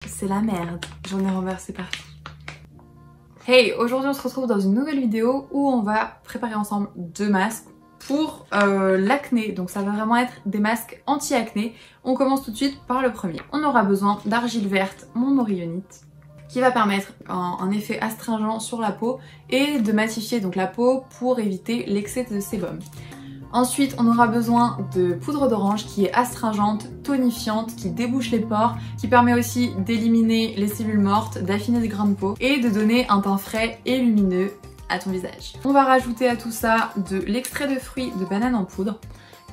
C'est la merde, j'en ai renversé partout. Hey, aujourd'hui on se retrouve dans une nouvelle vidéo où on va préparer ensemble 2 masques pour l'acné. Donc ça va vraiment être des masques anti-acné. On commence tout de suite par le premier. On aura besoin d'argile verte montmorillonite qui va permettre un effet astringent sur la peau et de matifier donc la peau pour éviter l'excès de sébum. Ensuite, on aura besoin de poudre d'orange qui est astringente, tonifiante, qui débouche les pores, qui permet aussi d'éliminer les cellules mortes, d'affiner les grains de peau et de donner un teint frais et lumineux à ton visage. On va rajouter à tout ça de l'extrait de fruits de banane en poudre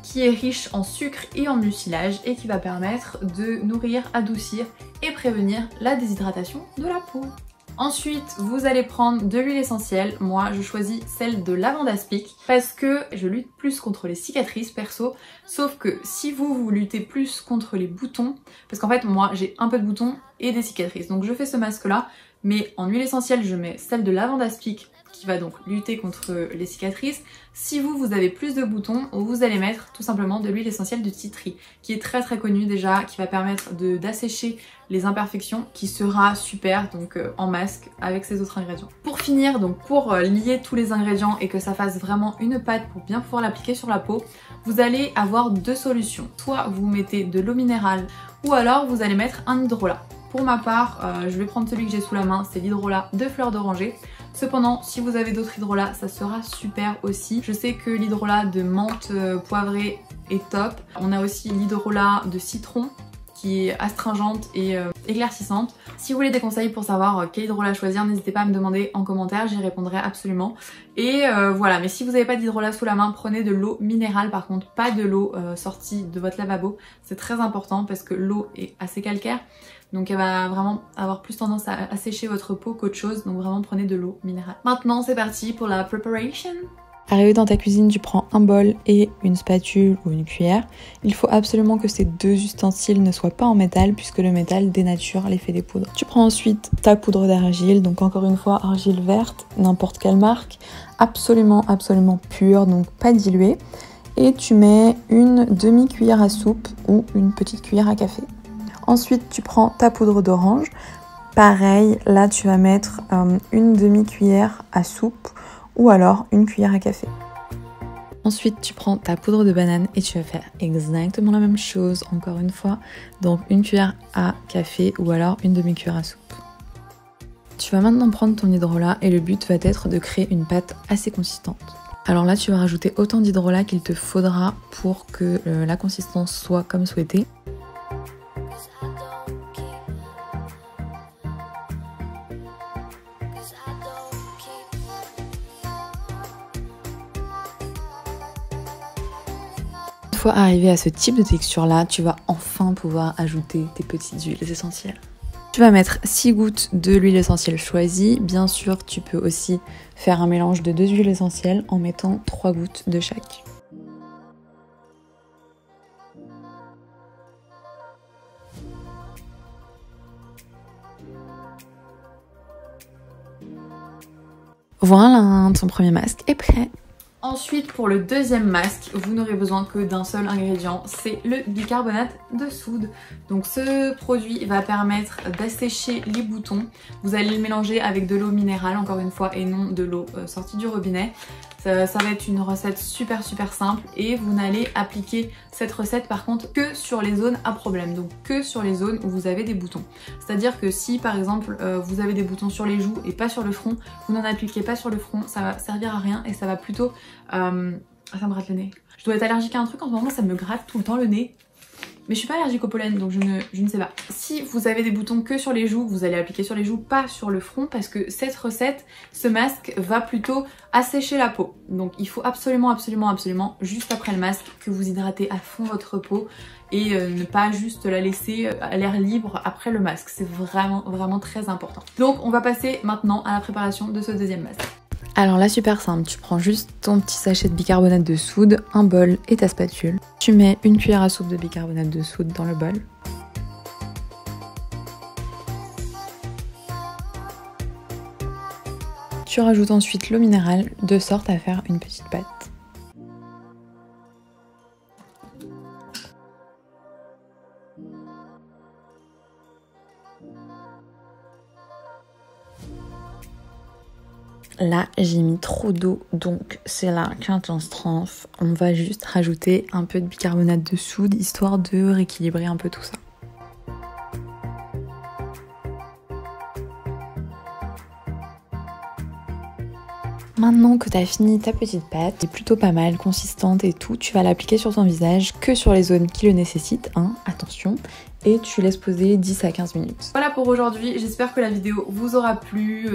qui est riche en sucre et en mucilage et qui va permettre de nourrir, adoucir et prévenir la déshydratation de la peau. Ensuite, vous allez prendre de l'huile essentielle. Moi, je choisis celle de lavande aspic parce que je lutte plus contre les cicatrices perso. Sauf que si vous luttez plus contre les boutons, parce qu'en fait, moi, j'ai un peu de boutons et des cicatrices. Donc je fais ce masque-là, mais en huile essentielle, je mets celle de lavande aspic qui va donc lutter contre les cicatrices. Si vous avez plus de boutons, vous allez mettre tout simplement de l'huile essentielle de tea tree, qui est très connue déjà, qui va permettre d'assécher les imperfections, qui sera super donc en masque avec ces autres ingrédients. Pour finir, donc pour lier tous les ingrédients et que ça fasse vraiment une pâte pour bien pouvoir l'appliquer sur la peau, vous allez avoir 2 solutions. Soit vous mettez de l'eau minérale ou alors vous allez mettre un hydrolat. Pour ma part, je vais prendre celui que j'ai sous la main, c'est l'hydrolat de fleur d'oranger. Cependant, si vous avez d'autres hydrolats, ça sera super aussi. Je sais que l'hydrolat de menthe poivrée est top. On a aussi l'hydrolat de citron qui est astringente et éclaircissante. Si vous voulez des conseils pour savoir quel hydrolat choisir, n'hésitez pas à me demander en commentaire, j'y répondrai absolument. Et voilà, mais si vous n'avez pas d'hydrolat sous la main, prenez de l'eau minérale par contre, pas de l'eau sortie de votre lavabo. C'est très important parce que l'eau est assez calcaire. Donc elle va vraiment avoir plus tendance à sécher votre peau qu'autre chose, donc vraiment prenez de l'eau minérale. Maintenant c'est parti pour la preparation. Arrivé dans ta cuisine, tu prends un bol et une spatule ou une cuillère. Il faut absolument que ces 2 ustensiles ne soient pas en métal puisque le métal dénature l'effet des poudres. Tu prends ensuite ta poudre d'argile, donc encore une fois argile verte, n'importe quelle marque, absolument pure, donc pas diluée. Et tu mets une demi-cuillère à soupe ou une petite cuillère à café. Ensuite, tu prends ta poudre d'orange. Pareil, là tu vas mettre une demi-cuillère à soupe ou alors une cuillère à café. Ensuite, tu prends ta poudre de banane et tu vas faire exactement la même chose, encore une fois. Donc une cuillère à café ou alors une demi-cuillère à soupe. Tu vas maintenant prendre ton hydrolat et le but va être de créer une pâte assez consistante. Alors là, tu vas rajouter autant d'hydrolat qu'il te faudra pour que la consistance soit comme souhaité. Une fois arrivé à ce type de texture là, tu vas enfin pouvoir ajouter tes petites huiles essentielles. Tu vas mettre 6 gouttes de l'huile essentielle choisie. Bien sûr, tu peux aussi faire un mélange de 2 huiles essentielles en mettant 3 gouttes de chaque. Voilà, ton premier masque est prêt. Ensuite, pour le deuxième masque, vous n'aurez besoin que d'un seul ingrédient, c'est le bicarbonate de soude. Donc ce produit va permettre d'assécher les boutons. Vous allez le mélanger avec de l'eau minérale, encore une fois, et non de l'eau sortie du robinet. Ça va être une recette super simple et vous n'allez appliquer cette recette par contre que sur les zones à problème, donc que sur les zones où vous avez des boutons. C'est-à-dire que si par exemple vous avez des boutons sur les joues et pas sur le front, vous n'en appliquez pas sur le front, ça va servir à rien et ça va plutôt... ça me gratte le nez. Je dois être allergique à un truc en ce moment, ça me gratte tout le temps le nez. Mais je suis pas allergique au pollen, donc je ne sais pas. Si vous avez des boutons que sur les joues, vous allez appliquer sur les joues, pas sur le front, parce que cette recette, ce masque va plutôt assécher la peau. Donc il faut absolument, juste après le masque, que vous hydratez à fond votre peau et ne pas juste la laisser à l'air libre après le masque. C'est vraiment très important. Donc on va passer maintenant à la préparation de ce deuxième masque. Alors là, super simple, tu prends juste ton petit sachet de bicarbonate de soude, un bol et ta spatule. Tu mets une cuillère à soupe de bicarbonate de soude dans le bol. Tu rajoutes ensuite l'eau minérale de sorte à faire une petite pâte. Là, j'ai mis trop d'eau, donc c'est la catastrophe. On va juste rajouter un peu de bicarbonate de soude, histoire de rééquilibrer un peu tout ça. Maintenant que tu as fini ta petite pâte, c'est plutôt pas mal, consistante et tout, tu vas l'appliquer sur ton visage que sur les zones qui le nécessitent, hein, attention, et tu laisses poser 10 à 15 minutes. Voilà pour aujourd'hui, j'espère que la vidéo vous aura plu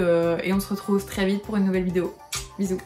et on se retrouve très vite pour une nouvelle vidéo. Bisous.